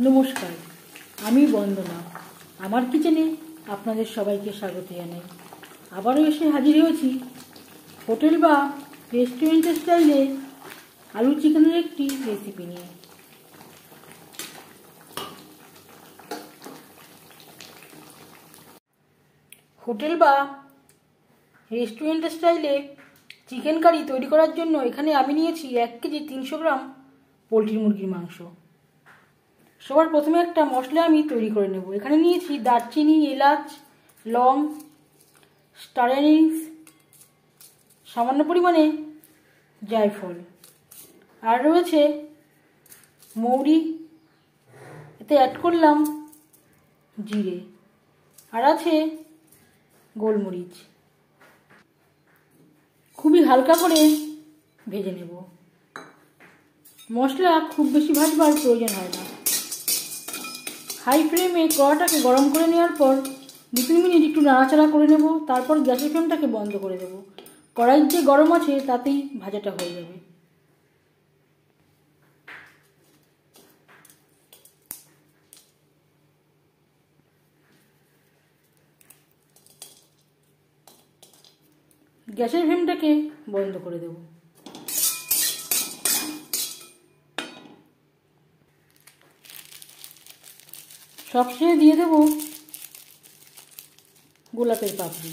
নমস্কার, আমি বন্দনা। আমার কিচেনে আপনাদের সবাইকে স্বাগত জানাই। আবারও এসে হাজির হয়েছি হোটেল বা রেস্টুরেন্টের স্টাইলে আলু চিকেনের একটি রেসিপি নিয়ে। হোটেল বা রেস্টুরেন্টের স্টাইলে চিকেন কারি তৈরি করার জন্য এখানে আমি নিয়েছি 1 কেজি 300 গ্রাম পোলট্রি মুরগির মাংস। সবার প্রথমে একটা মশলা আমি তৈরি করে নেব। এখানে নিয়েছি দারচিনি, এলাচ, লং, স্টার অ্যানিস, সামান্য পরিমাণে জায়ফল, আর রয়েছে মৌরি, এতে অ্যাড করলাম জিরে, আর আছে গোলমরিচ। খুবই হালকা করে ভেজে নেব। মশলা খুব বেশি ভাজবার প্রয়োজন হয় না। হাই ফ্লেমে কড়াটাকে গরম করে নেওয়ার পর 2-3 মিনিট একটু নাড়াচাড়া করে নেব। তারপর গ্যাসের ফ্লেমটাকে বন্ধ করে দেব। কড়াই যে গরম আছে তাতেই ভাজাটা হয়ে যাবে। গ্যাসের ফ্লেমটাকে বন্ধ করে দেব। সবশেষে দিয়ে দেব গোলাপের পাপড়ি।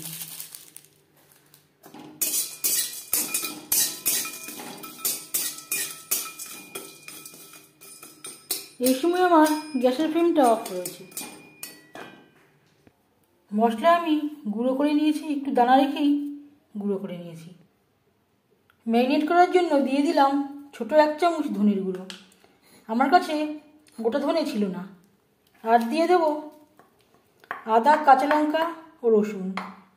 এই সময় আমার গ্যাসের ফ্লেমটা অফ রয়েছে। মশলা আমি গুঁড়ো করে নিয়েছি, একটু দানা রেখেই গুঁড়ো করে নিয়েছি। ম্যারিনেট করার জন্য দিয়ে দিলাম ছোট 1 চামচ ধনের গুঁড়ো। আমার কাছে গোটা ধনে ছিল না। আর দিয়ে দেব আদা, কাঁচা লঙ্কা ও রসুন,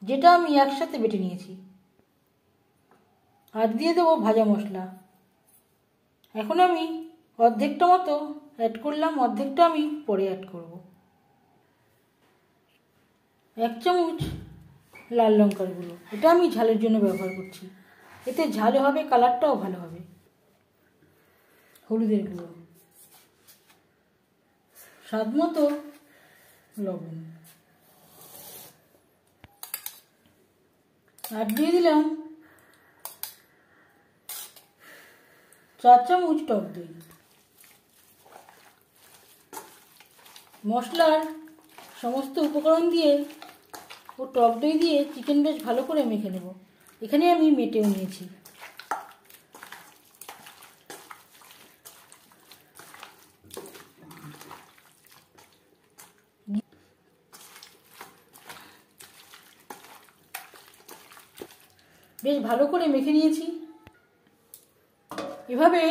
যেটা আমি একসাথে বেটে নিয়েছি। আর দিয়ে দেব ভাজা মশলা। এখন আমি অর্ধেকটা মতো অ্যাড করলাম, অর্ধেকটা আমি পরে অ্যাড করব। 1 চামচ লাল লঙ্কার গুঁড়ো, এটা আমি ঝালের জন্য ব্যবহার করছি। এতে ঝালও হবে, কালারটাও ভালো হবে। হলুদের গুঁড়ো, স্বাদ মতো লবণ, আর দিয়ে দিলাম 4 চামচ টক দই। মশলার সমস্ত উপকরণ দিয়ে ও টক দই দিয়ে চিকেন বেশ ভালো করে মেখে নেব। এখানে আমি মেটেও নিয়েছি। বেশ ভালো করে মেখে নিয়েছি। এভাবে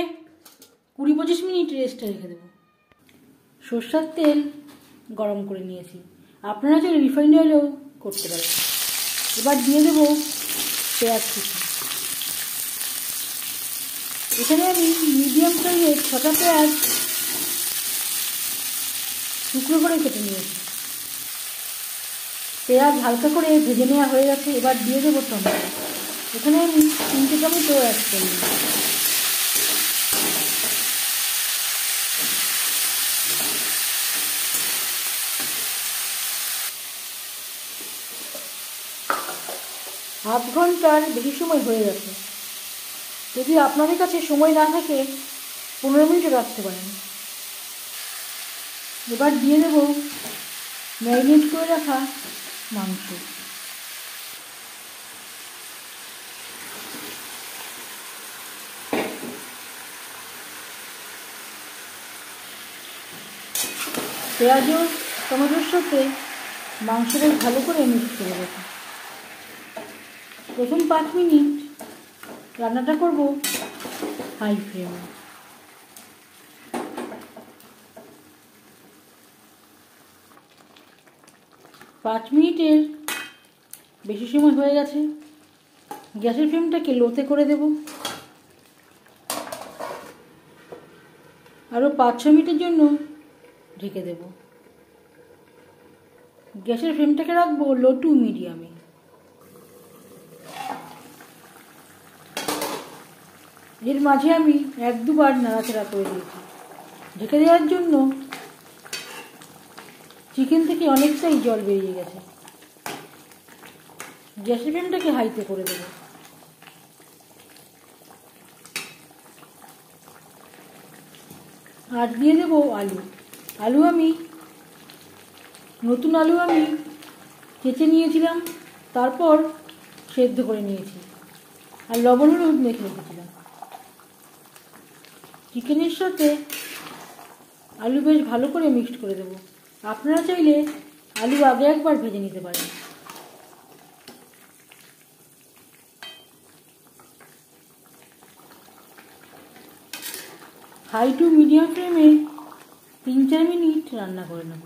20-25 মিনিট রেস্টে রেখে দেব। সরষের তেল গরম করে নিয়েছি, আপনারা চাইলে রিফাইন্ড অয়েলও করতে পারেন। এবার দিয়ে দেব পেঁয়াজ কুচি। এখানে আমি মিডিয়াম সাইজের 6টা পেঁয়াজ টুকরো করে কেটে নিয়েছি। পেঁয়াজ হালকা করে ভেজে নেওয়া হয়ে গেছে। এবার দিয়ে দেবো টমেটো। এখানে আমি 3টে টমেটো অ্যাড করি। আধ ঘন্টার বেশি সময় হয়ে গেছে। যদি আপনাদের কাছে সময় না থাকে 15 মিনিটও রাখতে পারেন। এবার দিয়ে দেব ম্যারিনেট করে রাখা মাংস। পেঁয়াজ ও টমেটোর সাথে মাংসটা ভালো করে মিক্স করে দেবো। প্রথম 5 মিনিট রান্নাটা করব হাই ফ্লেমে। পাঁচ মিনিটের বেশি সময় হয়ে গেছে। গ্যাসের ফ্লেমটাকে লোতে করে দেব। আরও 5-6 মিনিটের জন্য ঢেকে দেব। গ্যাসের ফ্লেমটাকে রাখবো লো টু মিডিয়ামে। এর মাঝে আমি 1-2 বার নাড়াচাড়া করে দিয়েছি। ঢেকে দেওয়ার জন্য চিকেন থেকে অনেকটাই জল বেরিয়ে গেছে। গ্যাসের ফ্লেমটাকে হাইতে করে দেবো। আর দিয়ে দেবো আলু। নতুন আলু আমি কেচে নিয়েছিলাম, তারপর সেদ্ধ করে নিয়েছি, আর লবণ হলুদ মেখে রেখেছিলাম। চিকেনের সাথে আলু বেশ ভালো করে মিক্সড করে দেবো। আপনারা চাইলে আলু আগে একবার ভেজে নিতে পারেন। হাই টু মিডিয়াম ফ্লেমে 3-4 মিনিট রান্না করে নেব।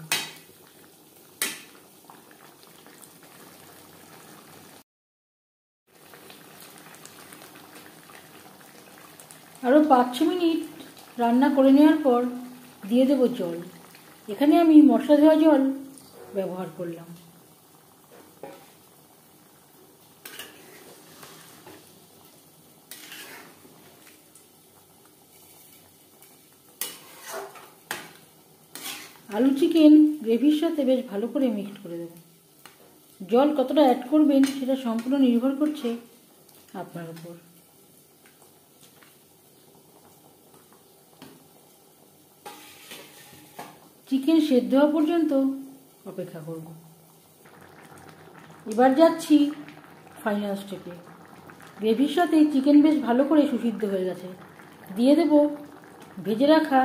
আরও 5-6 মিনিট রান্না করে নেওয়ার পর দিয়ে দেব জল। এখানে আমি মশলা ধোয়া জল ব্যবহার করলাম। আলু চিকেন গ্রেভির সাথে বেশ ভালো করে মিক্সড করে দেব। জল কতটা অ্যাড করবেন সেটা সম্পূর্ণ নির্ভর করছে আপনার উপর। চিকেন সেদ্ধ হওয়া পর্যন্ত অপেক্ষা করব। এবার যাচ্ছি ফাইনাল স্টেপে। গ্রেভির সাথে চিকেন বেশ ভালো করে সুসিদ্ধ হয়ে গেছে। দিয়ে দেব ভেজে রাখা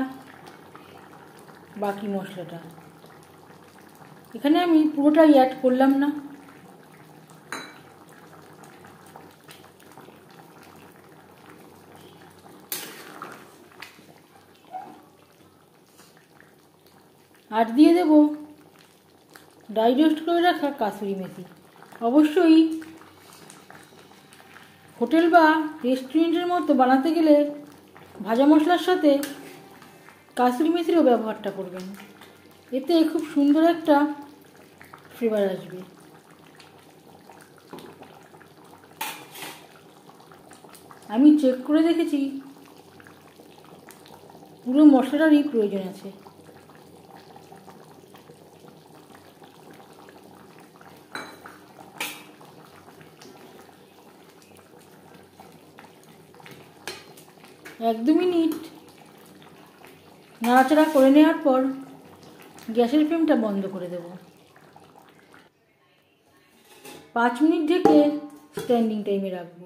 বাকি মশলাটা। এখানে আমি পুরোটাই অ্যাড করলাম না, আর দিয়ে দেব ড্রাই রোস্ট করে রাখা কাসুরি মেথি। অবশ্যই হোটেল বা রেস্টুরেন্টের মতো বানাতে গেলে ভাজা মশলার সাথে কাসুরি মেথিরও ব্যবহারটা করবেন, এতে খুব সুন্দর একটা ফ্লেভার আসবে। আমি চেক করে দেখেছি পুরো মশলাটারই প্রয়োজন আছে। এক দু মিনিট নাড়াচাড়া করে নেওয়ার পর গ্যাসের ফ্লেমটা বন্ধ করে দেব। 5 মিনিট ঢেকে স্ট্যান্ডিং টাইমে রাখবো।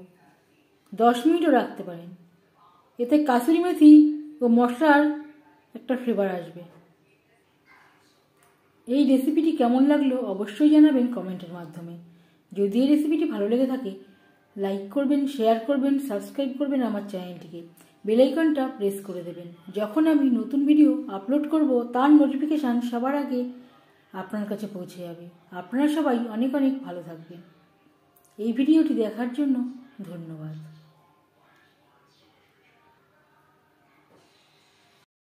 10 মিনিটও রাখতে পারেন, এতে কাসুরি মেথি ও মশলার একটা ফ্লেভার আসবে। এই রেসিপিটি কেমন লাগলো অবশ্যই জানাবেন কমেন্টের মাধ্যমে। যদি এই রেসিপিটি ভালো লেগে থাকে লাইক করবেন, শেয়ার করবেন, সাবস্ক্রাইব করবেন আমার চ্যানেলটিকে, বেল আইকনটা প্রেস করে দেবেন। যখন আমি নতুন ভিডিও আপলোড করব তার নোটিফিকেশান সবার আগে আপনার কাছে পৌঁছে যাবে। আপনারা সবাই অনেক অনেক ভালো থাকবেন। এই ভিডিওটি দেখার জন্য ধন্যবাদ।